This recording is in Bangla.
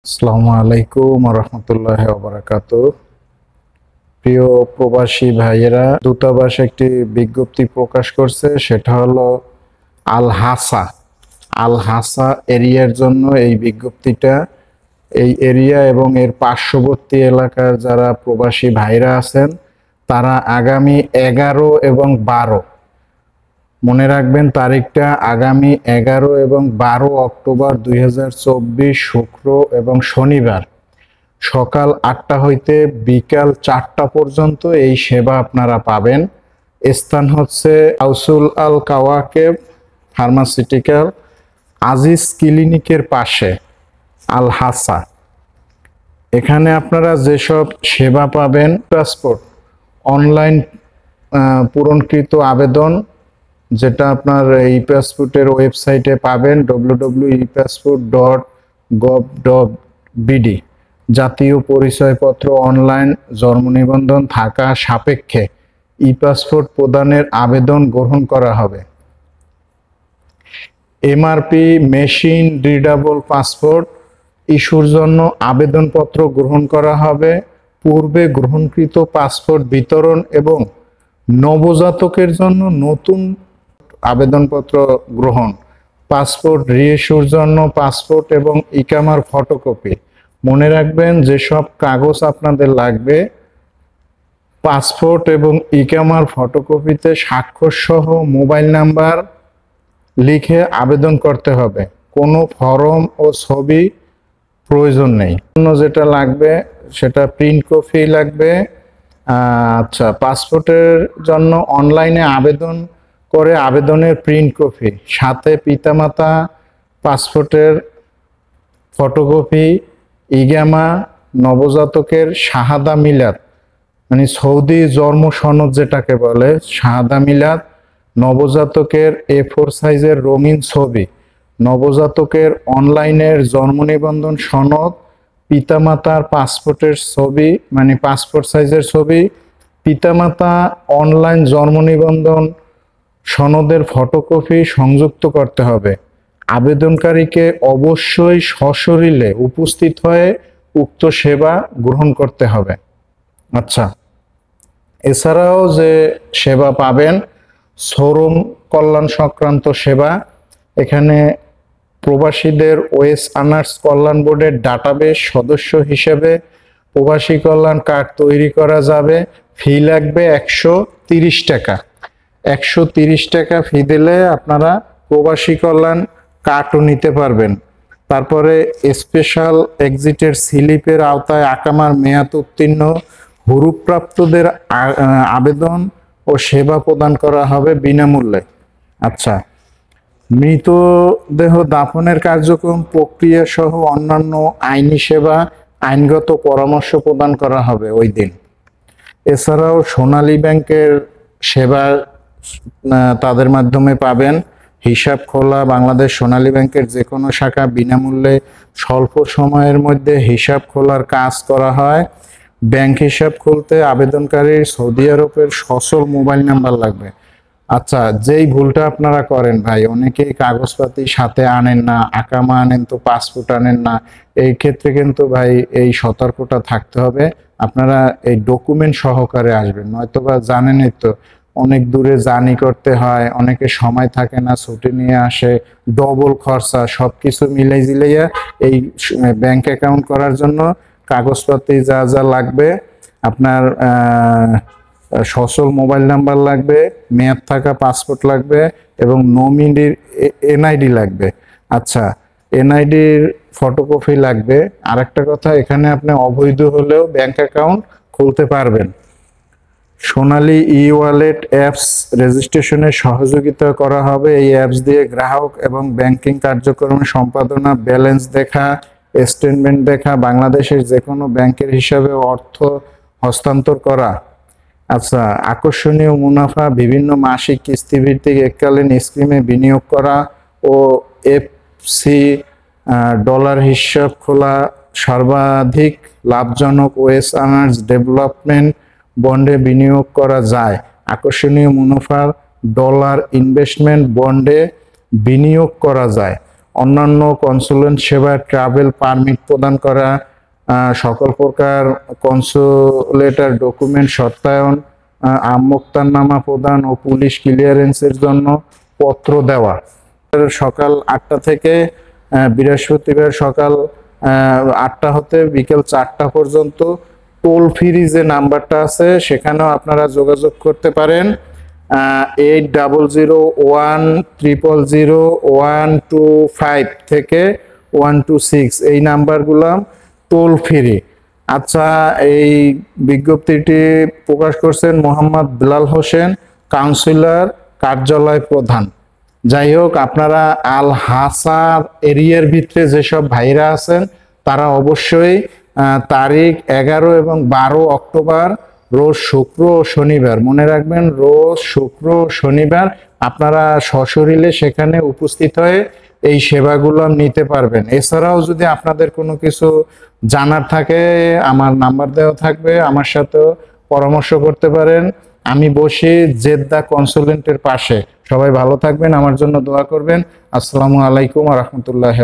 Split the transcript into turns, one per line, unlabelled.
আসসালামু আলাইকুম রহমতুল্লাহ বারাকাতুহু। প্রিয় প্রবাসী ভাইয়েরা, দূতাবাস একটি বিজ্ঞপ্তি প্রকাশ করছে, সেটা হলো আল হাসা এরিয়ার জন্য এই বিজ্ঞপ্তিটা। এই এরিয়া এবং এর পার্শ্ববর্তী এলাকার যারা প্রবাসী ভাইরা আছেন তারা আগামী 11 এবং 12, মনে রাখবেন তারিখটা, আগামী 11 এবং 12 অক্টোবর 2024 শুক্র এবং শনিবার সকাল 8টা হইতে বিকাল 4টা পর্যন্ত এই সেবা আপনারা পাবেন। স্থান হচ্ছে আউসুল আল কাওয়াকেব ফার্মাসিউটিক্যাল আজিজ ক্লিনিকের পাশে আল হাসা। এখানে আপনারা যেসব সেবা পাবেন, পাসপোর্ট অনলাইন পূরণকৃত আবেদন, যেটা আপনার এই পাসপোর্টের ওয়েবসাইটে পাবেন www.epassport.gov.bd। জাতীয় পরিচয়পত্র অনলাইন জন্ম নিবন্ধন থাকা সাপেক্ষে ই পাসপোর্ট প্রদানের আবেদন গ্রহণ করা হবে। এমআরপি মেশিন রিডেবল পাসপোর্ট ইস্যুর জন্য আবেদনপত্র গ্রহণ করা হবে। পূর্বে গ্রহণকৃত পাসপোর্ট বিতরণ এবং নবজাতকের জন্য নতুন আবেদনপত্র গ্রহণ, পাসপোর্ট রিইস্যুর জন্য পাসপোর্ট এবং ইকামার ফটোকপি। মনে রাখবেন যেসব কাগজ আপনাদের লাগবে, পাসপোর্ট এবং ইকামার ফটোকপিতে স্বাক্ষর সহ মোবাইল নাম্বার লিখে আবেদন করতে হবে। কোনো ফর্ম ও ছবি প্রয়োজন নেই। যেটা লাগবে সেটা প্রিন্ট কপি লাগবে। আচ্ছা, পাসপোর্টের জন্য অনলাইনে আবেদন করে আবেদনের প্রিন্ট কপি, সাথে পিতামাতা পাসপোর্টের ফটোকপি, ইগামা, নবজাতকের শাহাদা মিলাদ মানে সৌদি জন্ম সনদ যেটাকে বলে শাহাদা মিলাদ, নবজাতকের A4 সাইজের রঙিন ছবি, নবজাতকের অনলাইনের জন্ম নিবন্ধন সনদ, পিতামাতার পাসপোর্টের ছবি মানে পাসপোর্ট সাইজের ছবি, পিতামাতা অনলাইন জন্ম নিবন্ধন সনদের ফটোকপি সংযুক্ত করতে হবে। আবেদনকারীকে অবশ্যই সশরীরে উপস্থিত হয়ে উক্ত সেবা গ্রহণ করতে হবে। আচ্ছা, এছাড়াও যে সেবা পাবেন, শ্রম কল্যাণ সংক্রান্ত সেবা। এখানে প্রবাসীদের ওয়েস আর্নার্স কল্যাণ বোর্ডের ডাটাবেস সদস্য হিসেবে প্রবাসী কল্যাণ কার্ড তৈরি করা যাবে। ফি লাগবে 130 টাকা। 130 টাকা ফি দিলে আপনারা প্রবাসী কল্যাণ কার্ডও নিতে পারবেন। তারপরে স্পেশাল এক্সিটের স্লিপের আওতায় আকামার মেয়াদ উত্তীর্ণ হুরুপ্রাপ্তদের আবেদন ও সেবা প্রদান করা হবে বিনামূল্যে। আচ্ছা, মৃতদেহ দাফনের কার্যক্রম প্রক্রিয়া সহ অন্যান্য আইনি সেবা, আইনগত পরামর্শ প্রদান করা হবে ওই দিন। এছাড়াও সোনালী ব্যাংকের সেবা তাদের মাধ্যমে পাবেন। হিসাব খোলা, বাংলাদেশ সোনালী ব্যাংকের যে কোনো শাখা বিনামূল্যে স্বল্প সময়ের মধ্যে হিসাব খোলার কাজ করা হয়। ব্যাংক হিসাব খুলতে আবেদনকারীর সৌদি আরবের সচল মোবাইল নাম্বার লাগবে। আচ্ছা, যেই ভুলটা আপনারা করেন ভাই, অনেকেই কাগজপাতি সাথে আনেন না, আকামা আনেন তো পাসপোর্ট আনেন না। এই ক্ষেত্রে কিন্তু ভাই এই সতর্কতা থাকতে হবে, আপনারা এই ডকুমেন্ট সহকারে আসবেন, নয়তোবা জানেনই তো অনেক দূরে জার্নি করতে হয়, অনেকে সময় থাকে না, ছুটি নিয়ে আসে, ডবল খরচা, সবকিছু মিলাই জিলাইয়া এই ব্যাংক অ্যাকাউন্ট করার জন্য কাগজপাতি যা যা লাগবে, আপনার সচল মোবাইল নাম্বার লাগবে, মেয়াদ থাকা পাসপোর্ট লাগবে এবং নমিনির এনআইডি লাগবে। আচ্ছা, এনআইডির ফটোকপি লাগবে। আরেকটা কথা, এখানে আপনি অবৈধ হলেও ব্যাংক অ্যাকাউন্ট খুলতে পারবেন। সোনালী ই ওয়ালেট অ্যাপস রেজিস্ট্রেশনে সহযোগিতা করা হবে। এই অ্যাপস দিয়ে গ্রাহক এবং ব্যাংকিং কার্যক্রম সম্পাদনা, ব্যালেন্স দেখা, স্টেটমেন্ট দেখা, বাংলাদেশের যে কোনো ব্যাংকের হিসাবে অর্থ হস্তান্তর করা। আচ্ছা, আকর্ষণীয় মুনাফা, বিভিন্ন মাসিক কিস্তিভিত্তিক এককালীন স্কিমে বিনিয়োগ করা ও এফসি ডলার হিসাব খোলা, সর্বাধিক লাভজনক ওয়েস আর্নার্স ডেভেলপমেন্ট বন্ডে বিনিয়োগ করা যায়। আকর্ষণীয় মুনাফার ডলার ইনভেস্টমেন্ট বন্ডে বিনিয়োগ করা যায়। অন্যান্য কনসুলেট সেবা, ট্রাভেল পারমিট প্রদান করা, সকল প্রকার কনসুলেটার ডকুমেন্ট সত্যায়ন, আমোক্তারনামা প্রদান ও পুলিশ ক্লিয়ারেন্সের জন্য পত্র দেওয়া। সকাল 8টা থেকে বৃহস্পতিবার সকাল 8টা হতে বিকেল 4টা পর্যন্ত টোল ফ্রি যে নাম্বারটা আছে সেখানেও আপনারা যোগাযোগ করতে পারেন। 8001000125 থেকে 126 এই নাম্বারগুলো টোল ফ্রি। আচ্ছা, এই বিজ্ঞপ্তিটি প্রকাশ করছেন মোহাম্মদ বিলাল হোসেন, কাউন্সিলর, কার্যালয় প্রধান। যাই হোক, আপনারা আল হাসার এরিয়ার ভিতরে যেসব ভাইরা আছেন তারা অবশ্যই তারিখ 11 এবং 12 অক্টোবর রোজ শুক্র ও শনিবার, মনে রাখবেন রোজ শুক্র ও শনিবার আপনারা সশরীরে সেখানে উপস্থিত হয়ে এই সেবাগুলো নিতে পারবেন। এছাড়াও যদি আপনাদের কোনো কিছু জানার থাকে আমার নাম্বার দেওয়া থাকবে, আমার সাথেও পরামর্শ করতে পারেন। আমি বসি জেদ্দা কনসুলেন্টের পাশে। সবাই ভালো থাকবেন, আমার জন্য দোয়া করবেন। আসসালামু আলাইকুম ওয়া রাহমাতুল্লাহি।